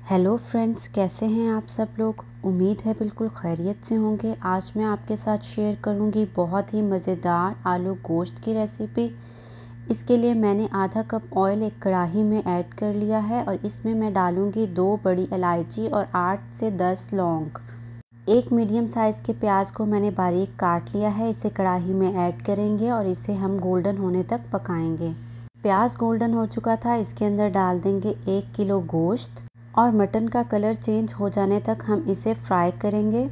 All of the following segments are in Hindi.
हेलो फ्रेंड्स, कैसे हैं आप सब लोग। उम्मीद है बिल्कुल खैरियत से होंगे। आज मैं आपके साथ शेयर करूंगी बहुत ही मज़ेदार आलू गोश्त की रेसिपी। इसके लिए मैंने आधा कप ऑयल एक कढ़ाई में ऐड कर लिया है और इसमें मैं डालूंगी 2 बड़ी इलायची और 8 से 10 लौंग। एक मीडियम साइज़ के प्याज को मैंने बारीक काट लिया है। इसे कढ़ाई में ऐड करेंगे और इसे हम गोल्डन होने तक पकाएंगे। प्याज गोल्डन हो चुका था, इसके अंदर डाल देंगे 1 किलो गोश्त और मटन का कलर चेंज हो जाने तक हम इसे फ्राई करेंगे।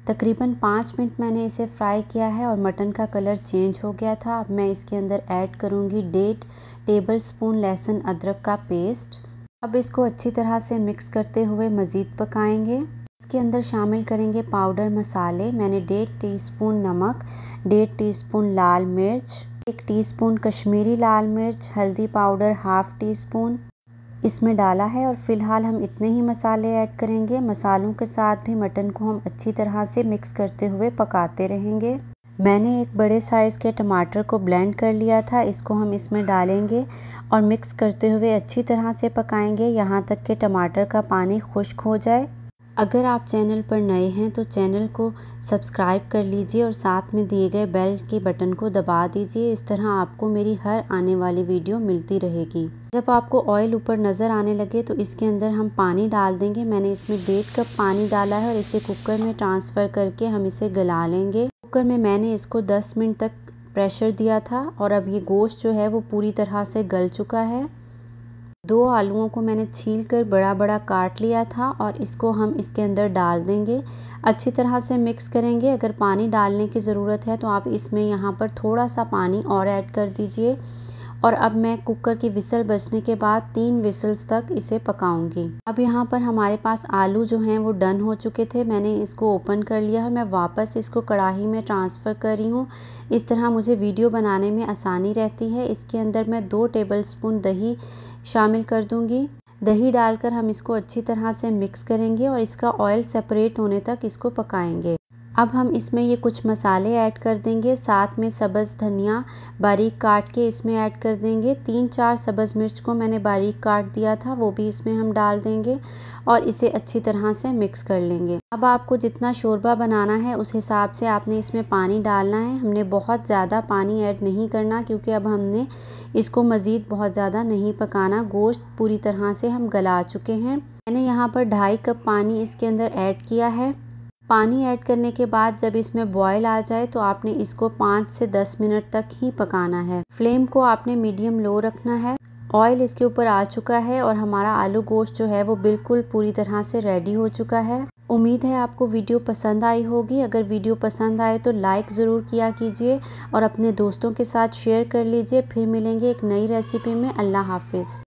तकरीबन 5 मिनट मैंने इसे फ्राई किया है और मटन का कलर चेंज हो गया था। अब मैं इसके अंदर ऐड करूंगी 1.5 टेबलस्पून लहसुन अदरक का पेस्ट। अब इसको अच्छी तरह से मिक्स करते हुए मज़ीद पकाएंगे। इसके अंदर शामिल करेंगे पाउडर मसाले। मैंने 1.5 टीस्पून नमक, 1.5 टीस्पून लाल मिर्च, 1 टीस्पून कश्मीरी लाल मिर्च, हल्दी पाउडर हाफ़ टी स्पून इसमें डाला है और फ़िलहाल हम इतने ही मसाले ऐड करेंगे। मसालों के साथ भी मटन को हम अच्छी तरह से मिक्स करते हुए पकाते रहेंगे। मैंने एक बड़े साइज़ के टमाटर को ब्लेंड कर लिया था, इसको हम इसमें डालेंगे और मिक्स करते हुए अच्छी तरह से पकाएंगे यहाँ तक कि टमाटर का पानी खुश्क हो जाए। अगर आप चैनल पर नए हैं तो चैनल को सब्सक्राइब कर लीजिए और साथ में दिए गए बेल के बटन को दबा दीजिए। इस तरह आपको मेरी हर आने वाली वीडियो मिलती रहेगी। जब आपको ऑयल ऊपर नज़र आने लगे तो इसके अंदर हम पानी डाल देंगे। मैंने इसमें 1.5 कप पानी डाला है और इसे कुकर में ट्रांसफ़र करके हम इसे गला लेंगे। कुकर में मैंने इसको 10 मिनट तक प्रेशर दिया था और अब ये गोश्त जो है वो पूरी तरह से गल चुका है। 2 आलूओं को मैंने छील कर बड़ा बड़ा काट लिया था और इसको हम इसके अंदर डाल देंगे। अच्छी तरह से मिक्स करेंगे। अगर पानी डालने की ज़रूरत है तो आप इसमें यहाँ पर थोड़ा सा पानी और ऐड कर दीजिए। और अब मैं कुकर की विसल बजने के बाद 3 विसल्स तक इसे पकाऊंगी। अब यहाँ पर हमारे पास आलू जो हैं वो डन हो चुके थे। मैंने इसको ओपन कर लिया है। मैं वापस इसको कढ़ाई में ट्रांसफ़र कर रही हूँ। इस तरह मुझे वीडियो बनाने में आसानी रहती है। इसके अंदर मैं 2 टेबलस्पून दही शामिल कर दूंगी। दही डालकर हम इसको अच्छी तरह से मिक्स करेंगे और इसका ऑयल सेपरेट होने तक इसको पकाएंगे। अब हम इसमें ये कुछ मसाले ऐड कर देंगे। साथ में सब्ज़ धनिया बारीक काट के इसमें ऐड कर देंगे। 3-4 सब्ज़ मिर्च को मैंने बारीक काट दिया था, वो भी इसमें हम डाल देंगे और इसे अच्छी तरह से मिक्स कर लेंगे। अब आपको जितना शोरबा बनाना है उस हिसाब से आपने इसमें पानी डालना है। हमने बहुत ज़्यादा पानी ऐड नहीं करना क्योंकि अब हमने इसको मज़ीद बहुत ज़्यादा नहीं पकाना। गोश्त पूरी तरह से हम गला चुके हैं। मैंने यहाँ पर 2.5 कप पानी इसके अंदर ऐड किया है। पानी ऐड करने के बाद जब इसमें बॉयल आ जाए तो आपने इसको 5 से 10 मिनट तक ही पकाना है। फ्लेम को आपने मीडियम लो रखना है। ऑयल इसके ऊपर आ चुका है और हमारा आलू गोश्त जो है वो बिल्कुल पूरी तरह से रेडी हो चुका है। उम्मीद है आपको वीडियो पसंद आई होगी। अगर वीडियो पसंद आए तो लाइक ज़रूर किया कीजिए और अपने दोस्तों के साथ शेयर कर लीजिए। फिर मिलेंगे एक नई रेसिपी में। अल्लाह हाफिज़।